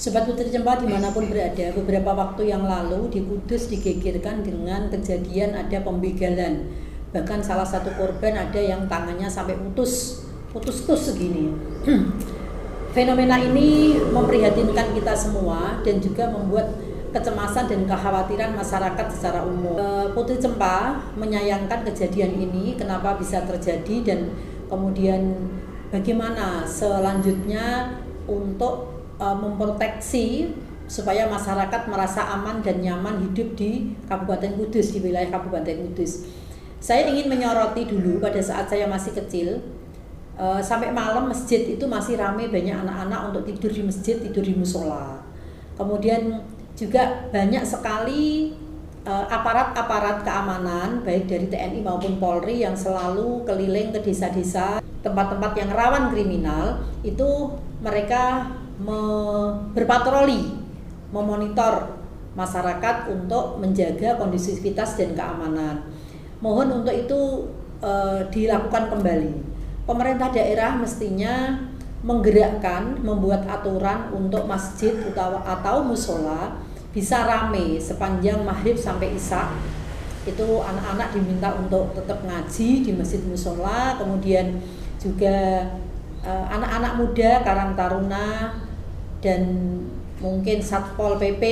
Sobat Putri Cempa dimanapun berada, beberapa waktu yang lalu di Kudus digegerkan dengan kejadian ada pembegalan. Bahkan salah satu korban ada yang tangannya sampai putus segini. Fenomena ini memprihatinkan kita semua dan juga membuat kecemasan dan kekhawatiran masyarakat secara umum. Putri Cempa menyayangkan kejadian ini, kenapa bisa terjadi dan kemudian bagaimana selanjutnya untuk memproteksi supaya masyarakat merasa aman dan nyaman hidup di Kabupaten Kudus, di wilayah Kabupaten Kudus. Saya ingin menyoroti dulu pada saat saya masih kecil, sampai malam masjid itu masih ramai, banyak anak-anak untuk tidur di masjid, tidur di musola. Kemudian juga banyak sekali aparat-aparat keamanan baik dari TNI maupun Polri yang selalu keliling ke desa-desa, tempat-tempat yang rawan kriminal. Itu mereka berpatroli, memonitor masyarakat untuk menjaga kondusivitas dan keamanan. Mohon untuk itu dilakukan kembali. Pemerintah daerah mestinya menggerakkan, membuat aturan untuk masjid atau musola bisa ramai sepanjang maghrib sampai isya. Itu anak-anak diminta untuk tetap ngaji di masjid musola, kemudian juga anak-anak muda, Karang Taruna dan mungkin Satpol PP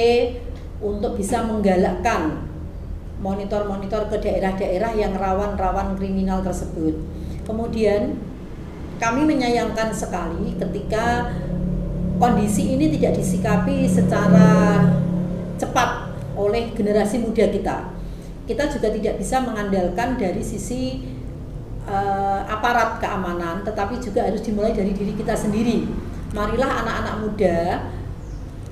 untuk bisa menggalakkan monitor-monitor ke daerah-daerah yang rawan kriminal tersebut. Kemudian kami menyayangkan sekali ketika kondisi ini tidak disikapi secara cepat oleh generasi muda kita. Kita juga tidak bisa mengandalkan dari sisi aparat keamanan, tetapi juga harus dimulai dari diri kita sendiri. Marilah anak-anak muda,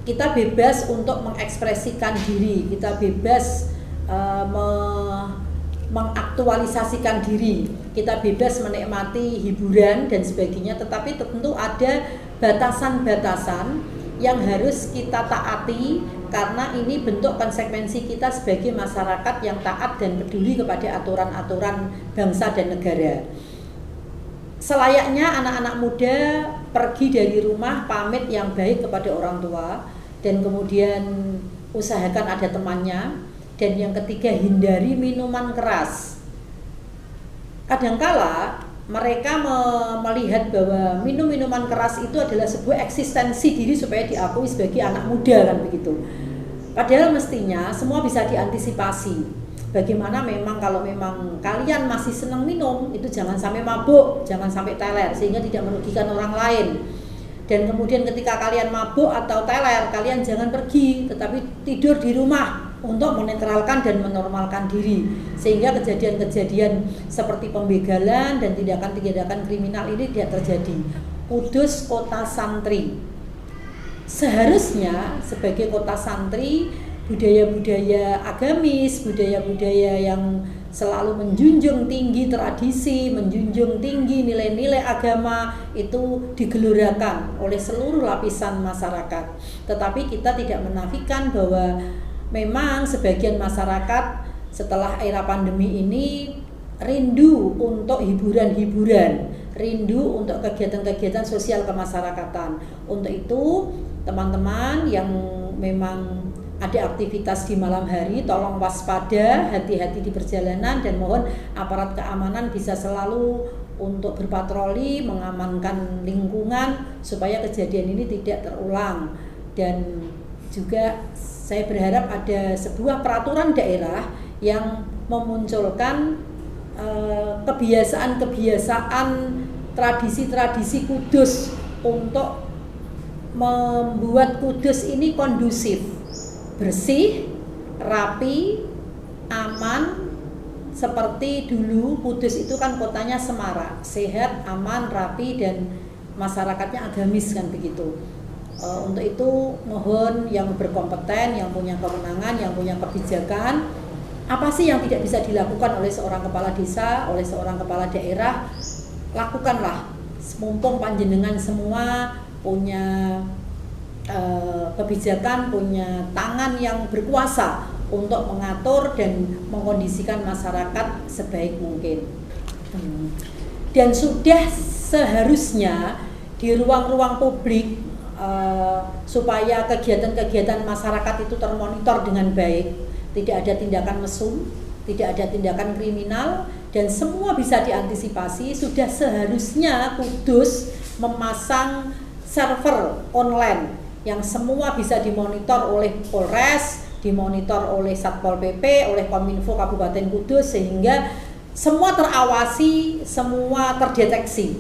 kita bebas untuk mengekspresikan diri, kita bebas mengaktualisasikan diri, kita bebas menikmati hiburan dan sebagainya, tetapi tentu ada batasan-batasan yang harus kita taati, karena ini bentuk konsekuensi kita sebagai masyarakat yang taat dan peduli kepada aturan-aturan bangsa dan negara. Selayaknya anak-anak muda pergi dari rumah pamit yang baik kepada orang tua, dan kemudian usahakan ada temannya, dan yang ketiga hindari minuman keras. Kadangkala mereka melihat bahwa minuman keras itu adalah sebuah eksistensi diri supaya diakui sebagai anak muda, kan begitu. Padahal mestinya semua bisa diantisipasi. Bagaimana memang kalau memang kalian masih senang minum, itu jangan sampai mabuk, jangan sampai teler, sehingga tidak merugikan orang lain. Dan kemudian ketika kalian mabuk atau teler, kalian jangan pergi, tetapi tidur di rumah untuk menetralkan dan menormalkan diri, sehingga kejadian-kejadian seperti pembegalan dan tindakan-tindakan kriminal ini tidak terjadi. Kudus kota santri, seharusnya sebagai kota santri, budaya-budaya agamis, budaya-budaya yang selalu menjunjung tinggi tradisi, menjunjung tinggi nilai-nilai agama itu digelurakan oleh seluruh lapisan masyarakat. Tetapi kita tidak menafikan bahwa memang sebagian masyarakat setelah era pandemi ini rindu untuk hiburan-hiburan, rindu untuk kegiatan-kegiatan sosial kemasyarakatan. Untuk itu, teman-teman yang memang ada aktivitas di malam hari, tolong waspada, hati-hati di perjalanan, dan mohon aparat keamanan bisa selalu untuk berpatroli, mengamankan lingkungan supaya kejadian ini tidak terulang. Dan juga saya berharap ada sebuah peraturan daerah yang memunculkan kebiasaan-kebiasaan, tradisi-tradisi Kudus untuk membuat Kudus ini kondusif, bersih, rapi, aman. Seperti dulu Kudus itu kan kotanya semarak, sehat, aman, rapi, dan masyarakatnya agamis, kan begitu. Untuk itu mohon yang berkompeten, yang punya kewenangan, yang punya kebijakan, apa sih yang tidak bisa dilakukan oleh seorang kepala desa, oleh seorang kepala daerah, lakukanlah. Mumpung panjenengan semua punya kebijakan, punya tangan yang berkuasa untuk mengatur dan mengkondisikan masyarakat sebaik mungkin. Dan sudah seharusnya di ruang-ruang publik supaya kegiatan-kegiatan masyarakat itu termonitor dengan baik, tidak ada tindakan mesum, tidak ada tindakan kriminal, dan semua bisa diantisipasi. Sudah seharusnya Kudus memasang server online yang semua bisa dimonitor oleh Polres, dimonitor oleh Satpol PP, oleh Kominfo Kabupaten Kudus, sehingga semua terawasi, semua terdeteksi.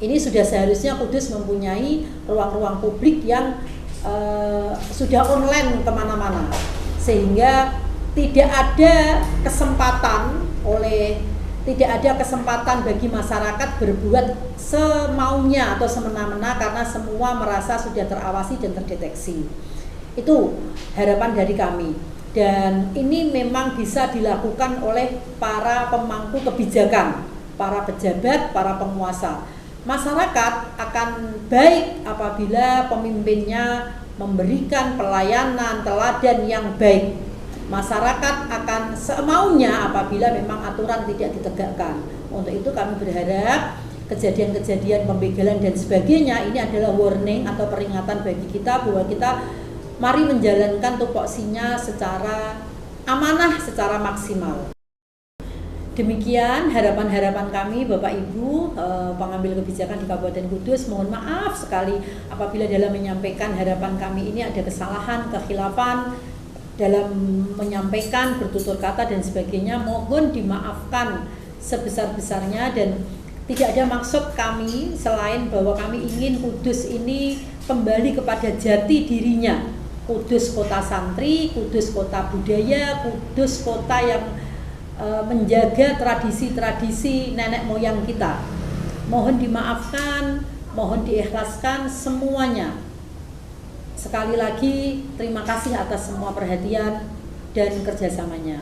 Ini sudah seharusnya Kudus mempunyai ruang-ruang publik yang sudah online kemana-mana, sehingga tidak ada kesempatan bagi masyarakat berbuat semaunya atau semena-mena, karena semua merasa sudah terawasi dan terdeteksi. Itu harapan dari kami, dan ini memang bisa dilakukan oleh para pemangku kebijakan, para pejabat, para penguasa. Masyarakat akan baik apabila pemimpinnya memberikan pelayanan teladan yang baik. Masyarakat akan semaunya apabila memang aturan tidak ditegakkan. Untuk itu kami berharap kejadian-kejadian pembegalan dan sebagainya ini adalah warning atau peringatan bagi kita bahwa kita mari menjalankan tupoksinya secara amanah, secara maksimal. Demikian harapan-harapan kami Bapak Ibu pengambil kebijakan di Kabupaten Kudus. Mohon maaf sekali apabila dalam menyampaikan harapan kami ini ada kesalahan, kekhilafan dalam menyampaikan, bertutur kata dan sebagainya. Mohon dimaafkan sebesar-besarnya, dan tidak ada maksud kami selain bahwa kami ingin Kudus ini kembali kepada jati dirinya. Kudus kota santri, Kudus kota budaya, Kudus kota yang menjaga tradisi-tradisi nenek moyang kita. Mohon dimaafkan, mohon diikhlaskan semuanya. Sekali lagi terima kasih atas semua perhatian dan kerjasamanya.